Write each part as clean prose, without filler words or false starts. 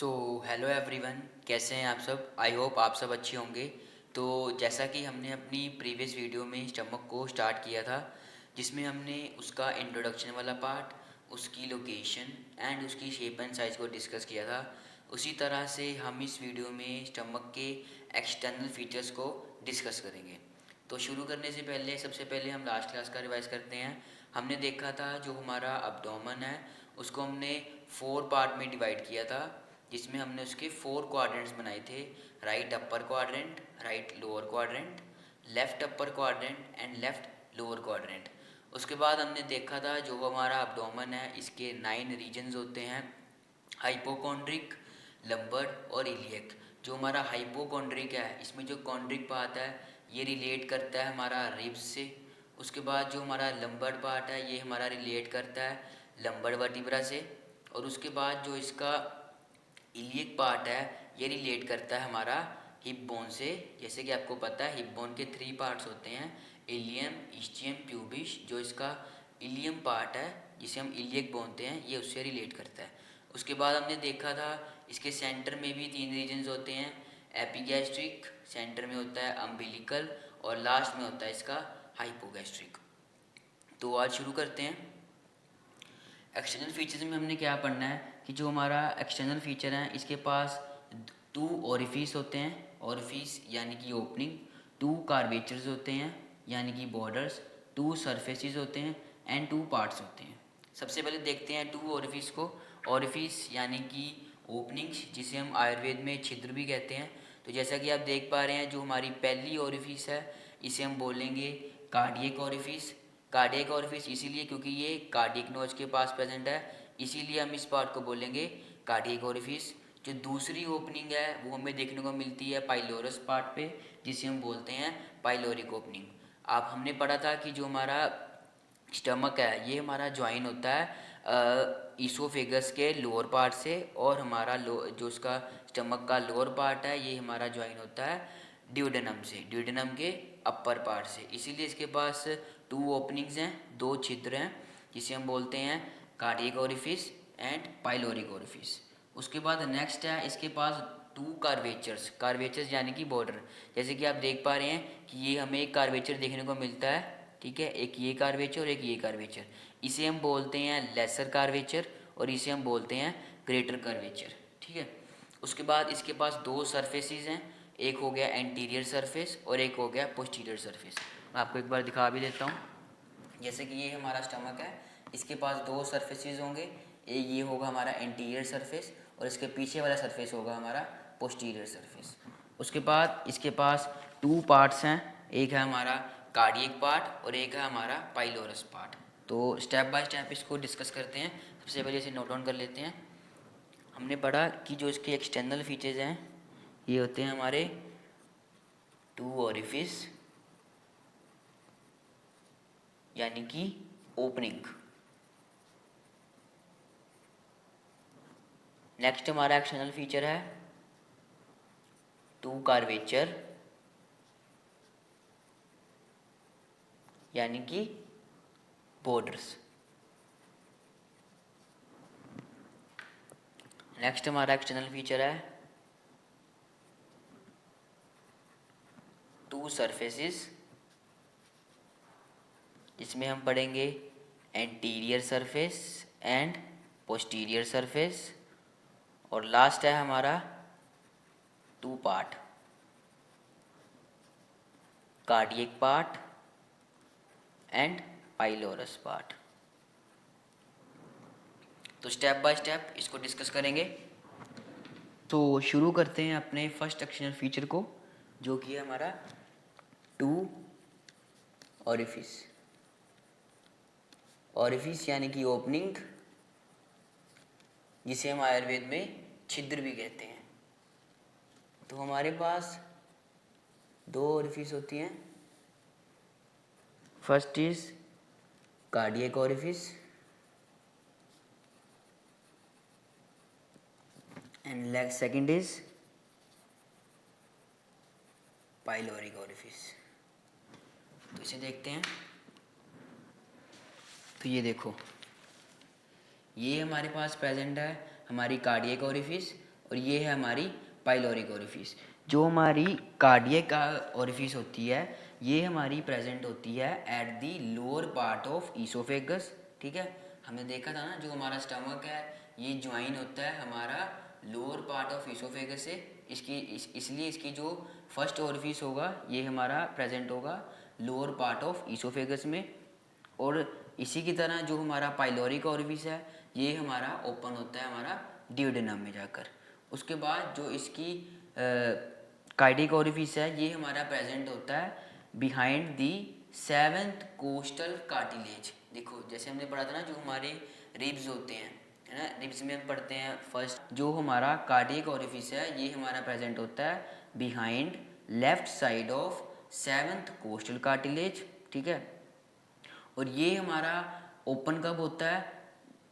So hello everyone, कैसे हैं आप सब। आई होप आप सब अच्छे होंगे। तो जैसा कि हमने अपनी प्रीवियस वीडियो में स्टमक को स्टार्ट किया था, जिसमें हमने उसका इंट्रोडक्शन वाला पार्ट, उसकी लोकेशन एंड उसकी शेप एंड साइज़ को डिस्कस किया था, उसी तरह से हम इस वीडियो में स्टमक के एक्सटर्नल फीचर्स को डिस्कस करेंगे। तो शुरू करने से पहले सबसे पहले हम लास्ट क्लास का रिवाइज करते हैं। हमने देखा था जो हमारा अब्डोमेन है उसको हमने 4 पार्ट में डिवाइड किया था, जिसमें हमने उसके 4 क्वाड्रेंट्स बनाए थे। Right upper quadrant, right lower quadrant, left upper quadrant and left lower quadrant. उसके बाद हमने देखा था जो हमारा अब्डोमेन है इसके 9 रीजन्स होते हैं, हाइपोकॉन्ड्रिक, लंबर और इलियक। जो हमारा हाइपोकॉन्ड्रिक है इसमें जो कॉन्ड्रिक पार्ट है ये रिलेट करता है हमारा रिब्स से। उसके बाद जो हमारा लंबर पार्ट है ये हमारा रिलेट करता है लंबर वर्टिब्रा से। और उसके बाद जो इसका इलियक पार्ट है ये रिलेट करता है हमारा हिप बोन से। जैसे कि आपको पता है हिप बोन के 3 पार्ट्स होते हैं, इलियम, इस्चियम, प्यूबिस। जो इसका इलियम पार्ट है जिसे हम इलियक बोलते हैं ये उससे रिलेट करता है। उसके बाद हमने देखा था इसके सेंटर में भी 3 रीजन्स होते हैं, एपिगैस्ट्रिक, सेंटर में होता है अम्बिलिकल और लास्ट में होता है इसका हाइपोगैस्ट्रिक। तो आज शुरू करते हैं। एक्सटर्नल फीचर्स में हमने क्या पढ़ना है कि जो हमारा एक्सटर्नल फीचर है इसके पास 2 ओरिफिस होते हैं, ओरिफिस यानी कि ओपनिंग, 2 कार्वेचर्स होते हैं यानी कि बॉर्डर्स, 2 सरफेसेस होते हैं एंड 2 पार्ट्स होते हैं। सबसे पहले देखते हैं 2 ओरिफिस को। ओरिफिस यानी कि ओपनिंग्स, जिसे हम आयुर्वेद में छिद्र भी कहते हैं। तो जैसा कि आप देख पा रहे हैं जो हमारी पहली ओरिफिस है इसे हम बोलेंगे कार्डियक ओरिफिस। कार्डियक ओरिफिस इसीलिए क्योंकि ये कार्डियक नोज के पास प्रेजेंट है, इसीलिए हम इस पार्ट को बोलेंगे कार्डियक ओरिफिस। जो दूसरी ओपनिंग है वो हमें देखने को मिलती है पाइलोरस पार्ट पे, जिसे हम बोलते हैं पाइलोरिक ओपनिंग। आप हमने पढ़ा था कि जो हमारा स्टमक है ये हमारा ज्वाइन होता है ईसोफेगस के लोअर पार्ट से, और हमारा जो उसका स्टमक का लोअर पार्ट है ये हमारा ज्वाइन होता है ड्यूडेनम से, ड्यूडेनम के अपर पार्ट से। इसीलिए इसके पास 2 ओपनिंग्स हैं, 2 छिद्र हैं, जिसे हम बोलते हैं cardiac orifice and pyloric orifice. उसके बाद नेक्स्ट है इसके पास 2 कार्वेचर्स, कार्वेचर्स यानी कि बॉर्डर। जैसे कि आप देख पा रहे हैं कि ये हमें एक कार्वेचर देखने को मिलता है, ठीक है, एक ये कार्वेचर और एक ये कार्वेचर। इसे हम बोलते हैं लेसर कार्वेचर और इसे हम बोलते हैं ग्रेटर कार्वेचर, ठीक है। उसके बाद इसके पास 2 सरफेसेस हैं, एक हो गया एंटीरियर सरफेस और एक हो गया पोस्टीरियर सरफेस। मैं आपको एक बार दिखा भी देता हूँ। जैसे कि ये हमारा स्टमक है, इसके पास 2 सरफेसेस होंगे, एक ये होगा हमारा एंटीरियर सरफेस और इसके पीछे वाला सरफेस होगा हमारा पोस्टीरियर सरफेस। उसके बाद इसके पास 2 पार्ट्स हैं, एक है हमारा कार्डियक पार्ट और एक है हमारा पाइलोरस पार्ट। तो स्टेप बाय स्टेप इसको डिस्कस करते हैं। सबसे पहले इसे नोट डाउन कर लेते हैं। हमने पढ़ा कि जो इसके एक्सटर्नल फीचर्स हैं ये होते हैं हमारे 2 ओरिफिस यानी कि ओपनिंग। नेक्स्ट हमारा एक्सटर्नल फीचर है 2 कार्वेचर यानी कि बॉर्डर्स। नेक्स्ट हमारा एक्सटर्नल फीचर है 2 सरफेसेस, जिसमें हम पढ़ेंगे anterior surface and posterior surface. और लास्ट है हमारा 2 part, cardiac part and pylorus part. तो स्टेप बाय स्टेप इसको डिस्कस करेंगे। तो शुरू करते हैं अपने फर्स्ट एक्सटर्नल फीचर को, जो कि है हमारा 2 ओरिफिस। ओरिफिस यानी कि ओपनिंग, जिसे हम आयुर्वेद में छिद्र भी कहते हैं। तो हमारे पास 2 ओरिफिस होती हैं। First is cardiac orifice and second is pyloric orifice. तो इसे देखते हैं। तो ये देखो, ये हमारे पास प्रेजेंट है हमारी कार्डियक ओरिफिस और ये है हमारी पाइलोरिक ओरिफिस। जो हमारी कार्डियक ओरिफिस होती है ये हमारी प्रेजेंट होती है at the lower part of oesophagus. ठीक है, हमने देखा था ना जो हमारा स्टमक है ये ज्वाइन होता है हमारा लोअर पार्ट ऑफ ईसोफेगस से। इसलिए इसकी जो फर्स्ट ओरिफिस होगा ये हमारा प्रेजेंट होगा लोअर पार्ट ऑफ ईसोफेगस में। और इसी की तरह जो हमारा पाइलोरिक ओरिफिस है ये हमारा ओपन होता है हमारा ड्यूडेनम में जाकर। उसके बाद जो इसकी कार्डियक ओरिफिस है ये हमारा प्रेजेंट होता है behind the seventh costal cartilage. देखो जैसे हमने पढ़ा था ना जो हमारे रिब्स होते हैं, है ना, रिब्स में हम पढ़ते हैं फर्स्ट जो हमारा कार्डियक ओरिफिस है ये हमारा प्रेजेंट होता है behind left side of seventh costal cartilage. ठीक है, और ये हमारा ओपन कब होता है,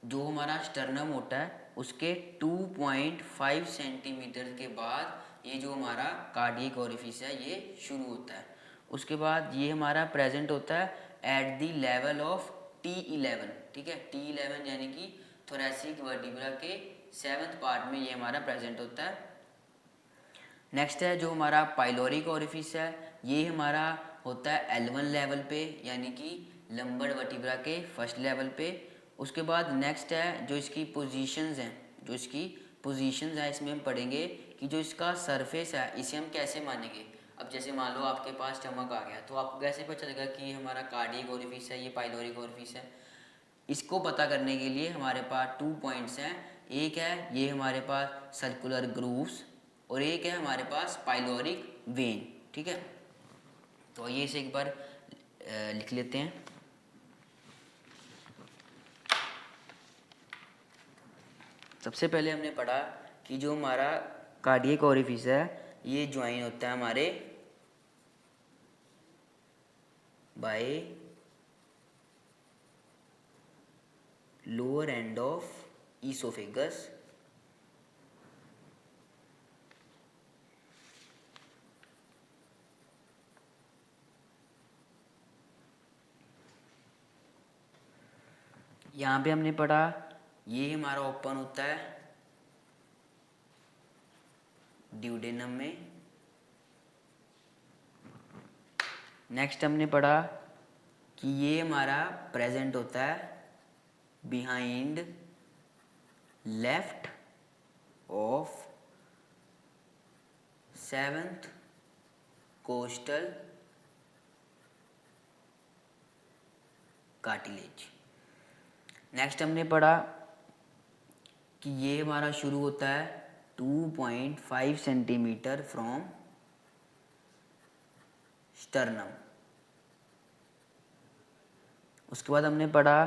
जो हमारा स्टर्नम होता है उसके 2.5 सेंटीमीटर के बाद ये जो हमारा कार्डियक ओरिफिस है ये शुरू होता है। उसके बाद ये हमारा प्रेजेंट होता है at the level of T11। ठीक है, T11 यानी कि थोरैसिक वर्टिब्रा के 7th पार्ट में ये हमारा प्रेजेंट होता है। नेक्स्ट है जो हमारा पाइलोरिक ओरिफिस है ये हमारा होता है L1 लेवल पे यानी कि लंबर वर्टिब्रा के फर्स्ट लेवल पे। उसके बाद नेक्स्ट है जो इसकी पोजीशंस हैं, जो इसकी पोजीशंस है इसमें हम पढ़ेंगे कि जो इसका सरफेस है इसे हम कैसे मानेंगे। अब जैसे मान लो आपके पास स्टमक आ गया तो आपको कैसे पता चलेगा कि ये हमारा कार्डियक ओरिफिस है ये पाइलोरिक ओरिफिस है। इसको पता करने के लिए हमारे पास 2 पॉइंट्स हैं। एक है ये हमारे पास सर्कुलर ग्रूव्स और एक है हमारे पास पाइलोरिक वेन। ठीक है, तो ये इसे एक बार लिख लेते हैं। सबसे पहले हमने पढ़ा कि जो हमारा कार्डियक ओरिफिस है ये ज्वाइन होता है हमारे by lower end of oesophagus यहाँ पे हमने पढ़ा ये हमारा ओपन होता है ड्यूडेनम में। नेक्स्ट हमने पढ़ा कि ये हमारा प्रेजेंट होता है behind left of 7th costal cartilage. Next हमने पढ़ा कि ये हमारा शुरू होता है 2.5 सेंटीमीटर फ्रॉम स्टर्नम। उसके बाद हमने पढ़ा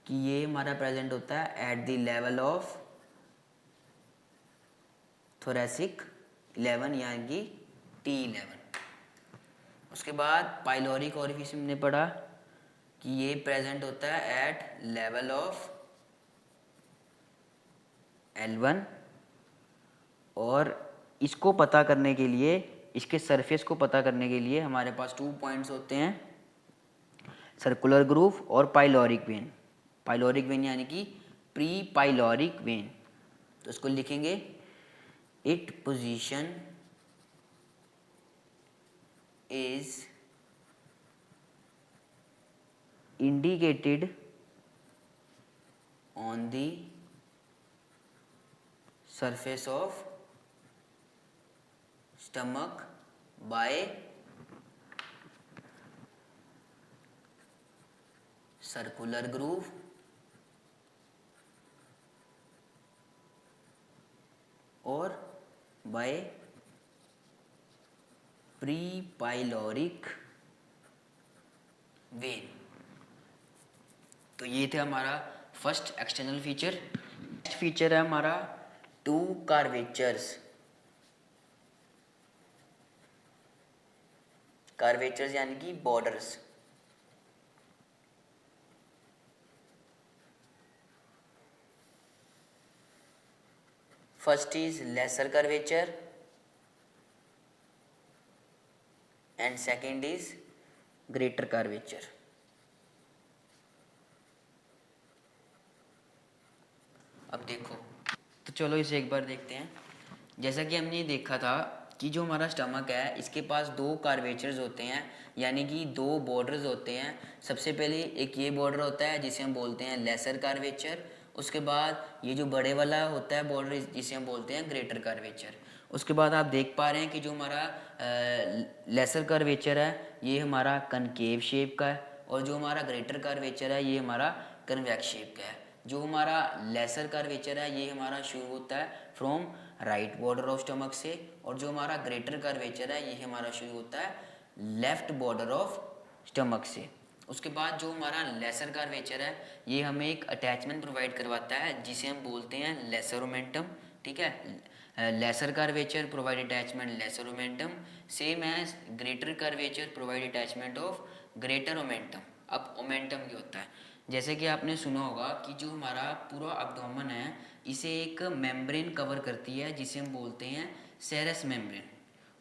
कि ये हमारा प्रेजेंट होता है at the level of thoracic 11 यानी कि T11। उसके बाद पाइलोरिक ओरिफिस में हमने पढ़ा कि ये प्रेजेंट होता है एट लेवल ऑफ L1 और इसको पता करने के लिए इसके सरफेस को पता करने के लिए हमारे पास 2 पॉइंट्स होते हैं सर्कुलर ग्रूव और पाइलोरिक वेन। पाइलोरिक वेन यानी कि प्री पाइलोरिक वेन, तो इसको लिखेंगे it position is indicated on the surface of stomach by circular groove और by pre-pyloric vein। तो ये थे हमारा first external feature. Next feature है हमारा 2 कर्वेचर्स। कर्वेचर्स यानी कि borders. First is lesser curvature and second is greater curvature. अब देखो तो चलो इसे एक बार देखते हैं। जैसा कि हमने देखा था कि जो हमारा स्टमक है इसके पास दो कार्वेचर्स होते हैं, यानी कि दो बॉर्डर्स होते हैं। सबसे पहले एक ये बॉर्डर होता है जिसे हम बोलते हैं लेसर कार्वेचर। उसके बाद ये जो बड़े वाला होता है बॉर्डर जिसे हम बोलते हैं ग्रेटर कार्वेचर। उसके बाद आप देख पा रहे हैं कि जो हमारा लेसर कर्वेचर है ये हमारा कनकेव शेप का है, और जो हमारा ग्रेटर कर्वेचर है ये हमारा कन्वेक्स शेप का है। जो हमारा लेसर कर्वेचर है ये हमारा शुरू होता है from right border of stomach से, और जो हमारा ग्रेटर कर्वेचर है ये हमारा शुरू होता है लेफ्ट बॉर्डर ऑफ स्टमक से। उसके बाद जो हमारा लेसर कर्वेचर है ये हमें एक अटैचमेंट प्रोवाइड करवाता है जिसे हम बोलते हैं लेसर ओमेंटम। ठीक है, lesser curvature provide attachment lesser omentum, same as greater curvature provide attachment of greater omentum. अब ओमेंटम क्या होता है? जैसे कि आपने सुना होगा कि जो हमारा पूरा अब्डोमेन है इसे एक मेम्ब्रेन कवर करती है जिसे हम बोलते हैं सेरस मेम्ब्रेन,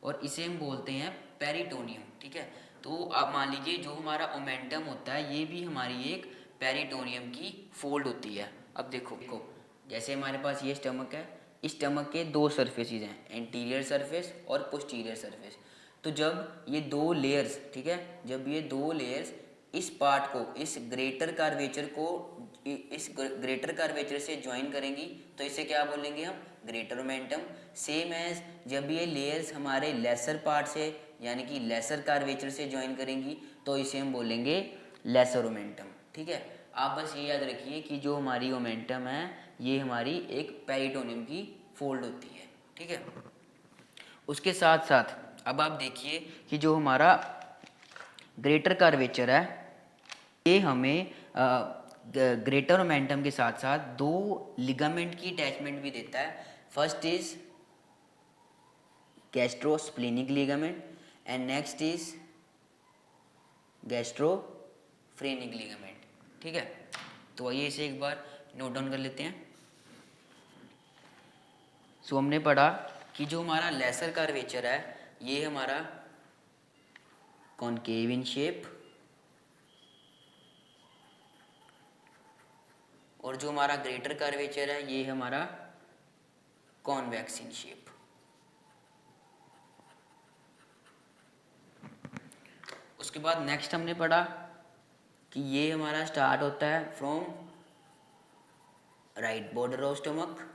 और इसे हम बोलते हैं पेरिटोनियम। ठीक है, तो आप मान लीजिए जो हमारा ओमेंटम होता है ये भी हमारी एक पेरिटोनियम की फोल्ड होती है। अब देखो जैसे हमारे पास ये स्टमक है, इस स्टमक के दो सरफेसेस हैं, एंटीरियर सरफेस और पोस्टीरियर सरफेस। तो जब ये दो लेयर्स, ठीक है, जब ये दो लेयर्स इस पार्ट को, इस ग्रेटर कर्वेचर को इस ग्रेटर कर्वेचर से ज्वाइन करेंगी तो इसे क्या बोलेंगे हम? Greater omentum. सेम एज जब ये लेयर्स हमारे लेसर पार्ट से यानी कि लेसर कर्वेचर से ज्वाइन करेंगी तो इसे हम बोलेंगे लेसर ओमेंटम। ठीक है, आप बस ये याद रखिए कि जो हमारी ओमेंटम है ये हमारी एक पेरिटोनियम की फोल्ड होती है। ठीक है, उसके साथ साथ अब आप देखिए कि जो हमारा ग्रेटर कर्वेचर है ये हमें ग्रेटर ओमेंटम के साथ साथ दो लिगामेंट की अटैचमेंट भी देता है। First is gastrosplenic ligament and next is gastrophrenic ligament. ठीक है, तो आइए इसे एक बार नोट डाउन कर लेते हैं। सो हमने पढ़ा कि जो हमारा लेसर कर्वेचर है ये हमारा कॉनकेव इन शेप, और जो हमारा ग्रेटर कर्वेचर है ये हमारा कॉन्वेक्स इन शेप। उसके बाद नेक्स्ट हमने पढ़ा कि ये हमारा स्टार्ट होता है from right border of stomach,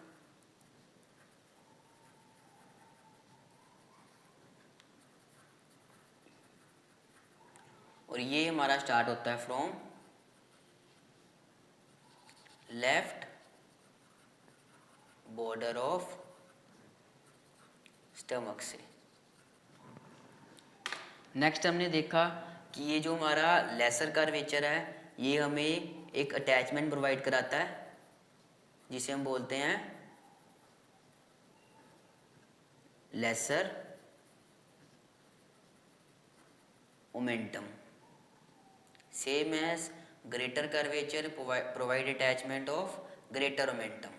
और ये हमारा स्टार्ट होता है from left border of stomach से। नेक्स्ट हमने देखा कि ये जो हमारा लेसर कर्वेचर है ये हमें एक अटैचमेंट प्रोवाइड कराता है जिसे हम बोलते हैं lesser omentum. Same as greater curvature provide attachment of greater omentum.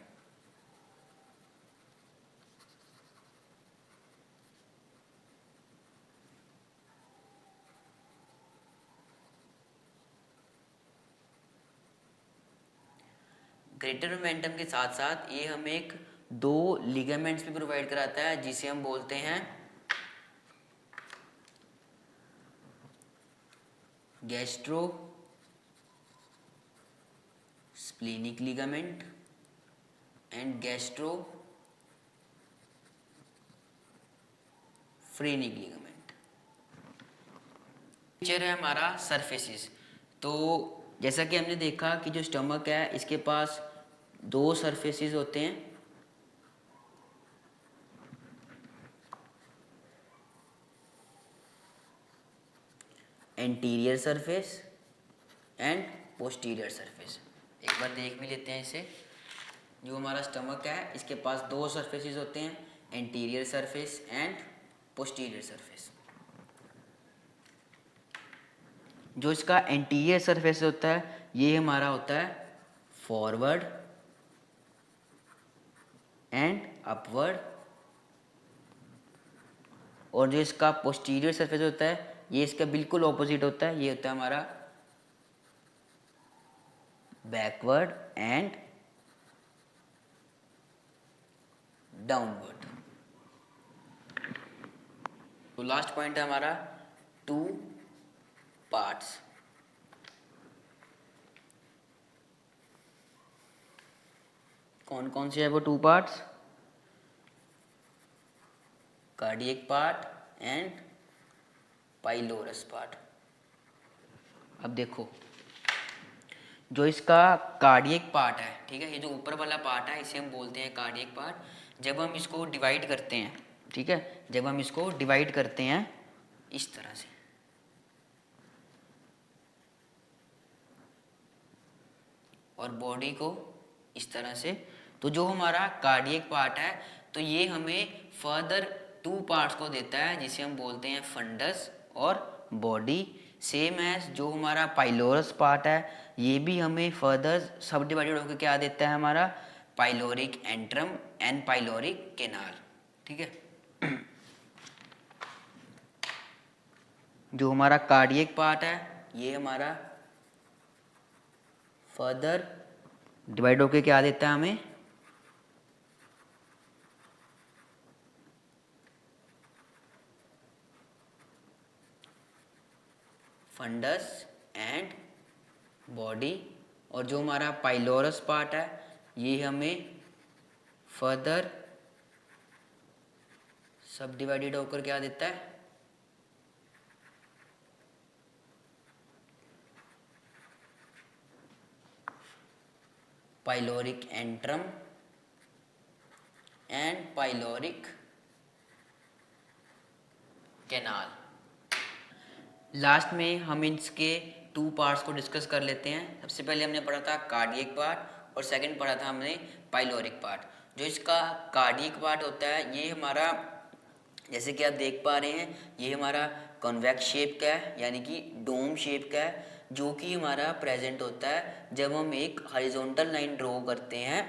Greater momentum के साथ साथ ये हमें एक दो लिगामेंट्स भी प्रोवाइड कराता है जिसे हम बोलते हैं gastro splenic ligament and gastro phrenic ligament. Picture है हमारा सरफेसेस। तो जैसा कि हमने देखा कि जो स्टमक है इसके पास दो सरफेसेस होते हैं, anterior surface and posterior surface. एक बार देख भी लेते हैं इसे। जो हमारा स्टमक है इसके पास दो सरफेसेस होते हैं, anterior surface and posterior surface. जो इसका एंटीरियर सरफेस होता है ये हमारा होता है फॉरवर्ड एंड अपवर्ड, और जो इसका पोस्टीरियर सरफेस होता है ये इसका बिल्कुल ऑपोजिट होता है, ये होता है हमारा बैकवर्ड एंड डाउनवर्ड। तो लास्ट पॉइंट है हमारा टू पार्ट्स। कौन कौन से है वो two parts? Cardiac part and pylorus part. अब देखो, जो इसका कार्डियक पार्ट है, ठीक है, ये जो ऊपर वाला पार्ट है इसे हम बोलते हैं कार्डियक पार्ट। जब हम इसको डिवाइड करते हैं, ठीक है, जब हम इसको डिवाइड करते हैं इस तरह से, और बॉडी को इस तरह से, तो जो हमारा कार्डियक पार्ट है तो ये हमें फर्दर टू पार्ट्स को देता है जिसे हम बोलते हैं फंडस और बॉडी। सेम एज जो हमारा पाइलोरस पार्ट है ये भी हमें फर्दर सब डिवाइडेड होकर क्या देता है हमारा pyloric antrum and pyloric canal. ठीक है, जो हमारा कार्डियक पार्ट है ये हमारा फर्दर डिवाइड होकर क्या देता है हमें फंडस एंड बॉडी। और जो हमारा पाइलोरस पार्ट है ये हमें फर्दर सब डिवाइडेड होकर क्या देता है pyloric antrum and pyloric canal. Last में हम इसके टू पार्ट्स को डिस्कस कर लेते हैं। सबसे पहले हमने पढ़ा था कार्डियक पार्ट और सेकंड पढ़ा था हमने पाइलोरिक पार्ट। जो इसका कार्डियक पार्ट होता है ये हमारा, जैसे कि आप देख पा रहे हैं, ये हमारा कॉन्वेक्स शेप का है, यानी कि डोम शेप का है, जो कि हमारा प्रेजेंट होता है जब हम एक हॉरिजॉन्टल लाइन ड्रॉ करते हैं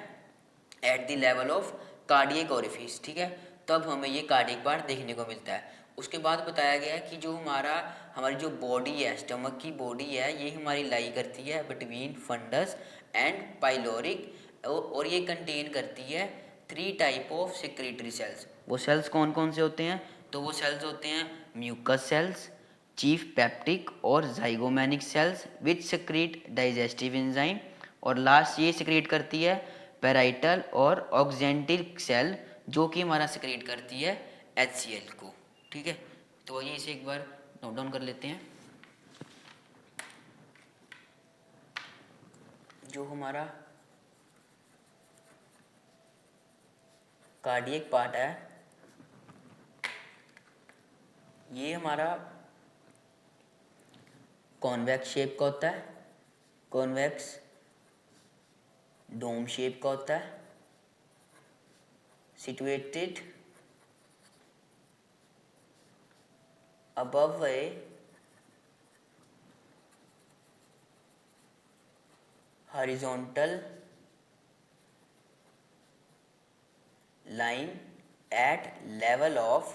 at the level of cardiac orifice. ठीक है, तब हमें ये कार्डियक पार्ट देखने को मिलता है। उसके बाद बताया गया है कि जो हमारी जो बॉडी है, स्टमक की बॉडी है, ये हमारी लाई करती है बिटवीन फंडस एंड पाइलोरिक, और ये कंटेन करती है three type of secretory cells. वो सेल्स कौन कौन से होते हैं? तो वो सेल्स होते हैं म्यूकस सेल्स, चीफ पेप्टिक और zymogenic cells which secrete digestive enzyme, और लास्ट ये सिक्रीट करती है पेराइटल और ऑक्जेंटिक सेल, जो कि हमारा सिक्रीट करती है HCl को। ठीक है, तो आइए इसे एक बार नोट डाउन कर लेते हैं। जो हमारा कार्डियक पार्ट है ये हमारा कॉन्वेक्स शेप का होता है, कॉन्वेक्स डोम शेप का होता है, situated above a horizontal line at level of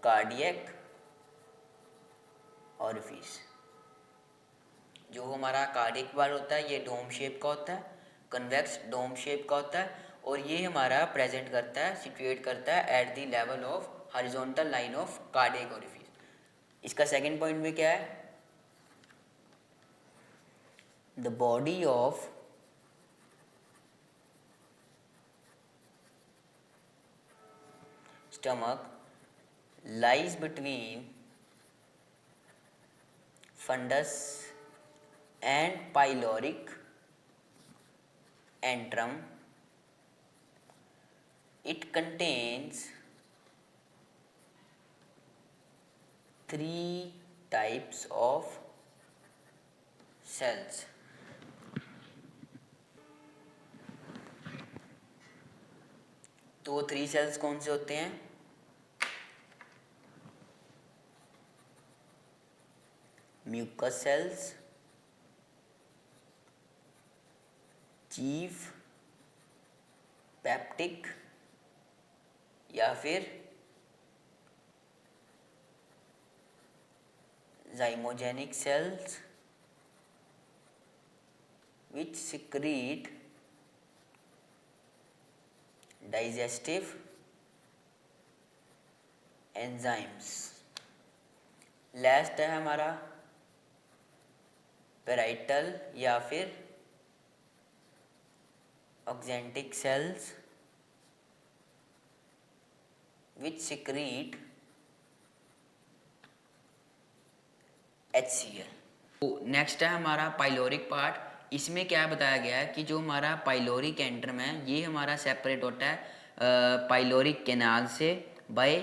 cardiac orifice। जो हमारा कार्डियक पार्ट होता है ये डोम शेप का होता है, कन्वेक्स डोम शेप का होता है, और ये हमारा प्रेजेंट करता है, सिचुएट करता है at the level of horizontal line of cardiac orifice. इसका सेकंड पॉइंट में क्या है? The body of stomach lies between fundus and pyloric antrum. It contains three types of cells. तो थ्री सेल्स कौन से होते हैं? म्यूकस सेल्स, चीफ पेप्टिक या फिर zymogenetic cells which secrete digestive enzymes. Last है हमारा पेराइटल या फिर oxyntic cells which secrete HCl। तो नेक्स्ट है हमारा पाइलोरिक पार्ट। इसमें क्या बताया गया है कि जो हमारा पाइलोरिक एंट्रम है ये हमारा सेपरेट होता है पाइलोरिक कैनाल से by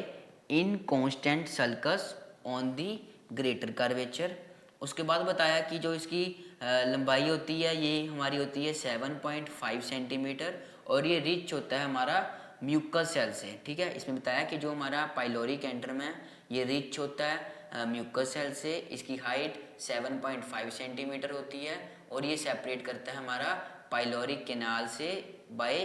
inconstant sulcus on the greater curvature. उसके बाद बताया कि जो इसकी लंबाई होती है ये हमारी होती है 7.5 सेंटीमीटर और ये रिच होता है हमारा म्यूकस सेल से। ठीक है, इसमें बताया कि जो हमारा पाइलोरिक एंट्रम है ये रिच होता है म्यूकस सेल से। इसकी हाइट 7.5 सेंटीमीटर होती है और ये सेपरेट करता है हमारा पाइलोरिक कैनाल से by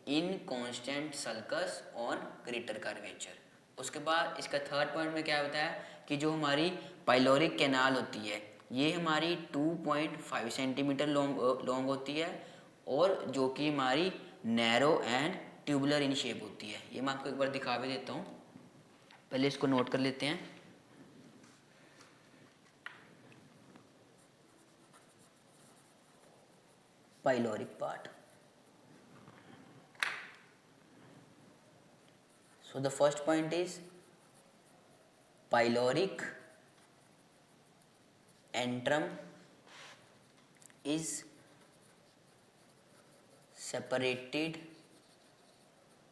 inconstant sulcus on greater curvature. उसके बाद इसका थर्ड पॉइंट में क्या होता है कि जो हमारी पाइलोरिक कैनाल होती है ये हमारी 2.5 सेंटीमीटर लॉन्ग होती है और जो कि हमारी narrow and tubular in shape होती है। ये मैं आपको एक बार दिखा भी देता हूँ, पहले इसको नोट कर लेते हैं। Pyloric part. So the first point is pyloric antrum is separated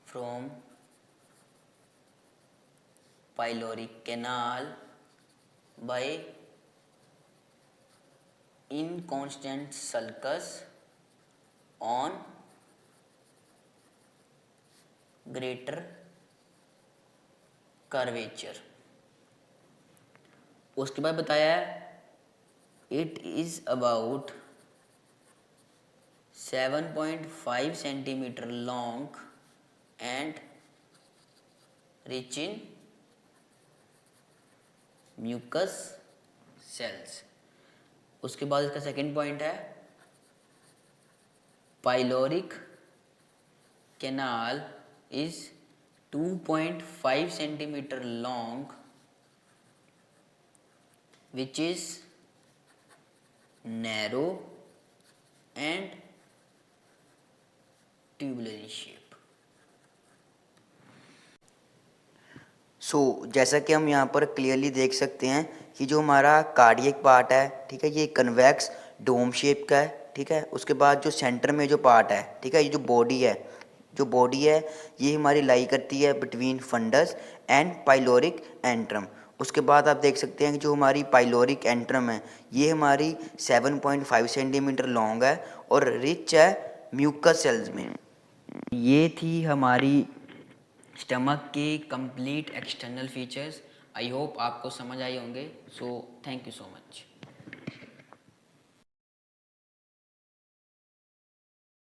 from pyloric canal by inconstant sulcus on greater curvature. उसके बाद बताया it is about 7.5 centimetre long and rich in mucus cells. उसके बाद इसका second point है pyloric canal is 2.5 centimetre long which is narrow and tubular in shape। जैसा कि हम यहाँ पर क्लियरली देख सकते हैं कि जो हमारा कार्डियक पार्ट है, ठीक है, ये कन्वेक्स डोम शेप का है। ठीक है, उसके बाद जो सेंटर में जो पार्ट है, ठीक है, ये जो बॉडी है ये हमारी लाई करती है between fundus and pyloric antrum. उसके बाद आप देख सकते हैं कि जो हमारी पाइलोरिक एंट्रम है ये हमारी 7.5 सेंटीमीटर लॉन्ग है और रिच है म्यूकस सेल्स में। ये थी हमारी स्टमक के complete external features. I hope आपको समझ आए होंगे। So thank you so much.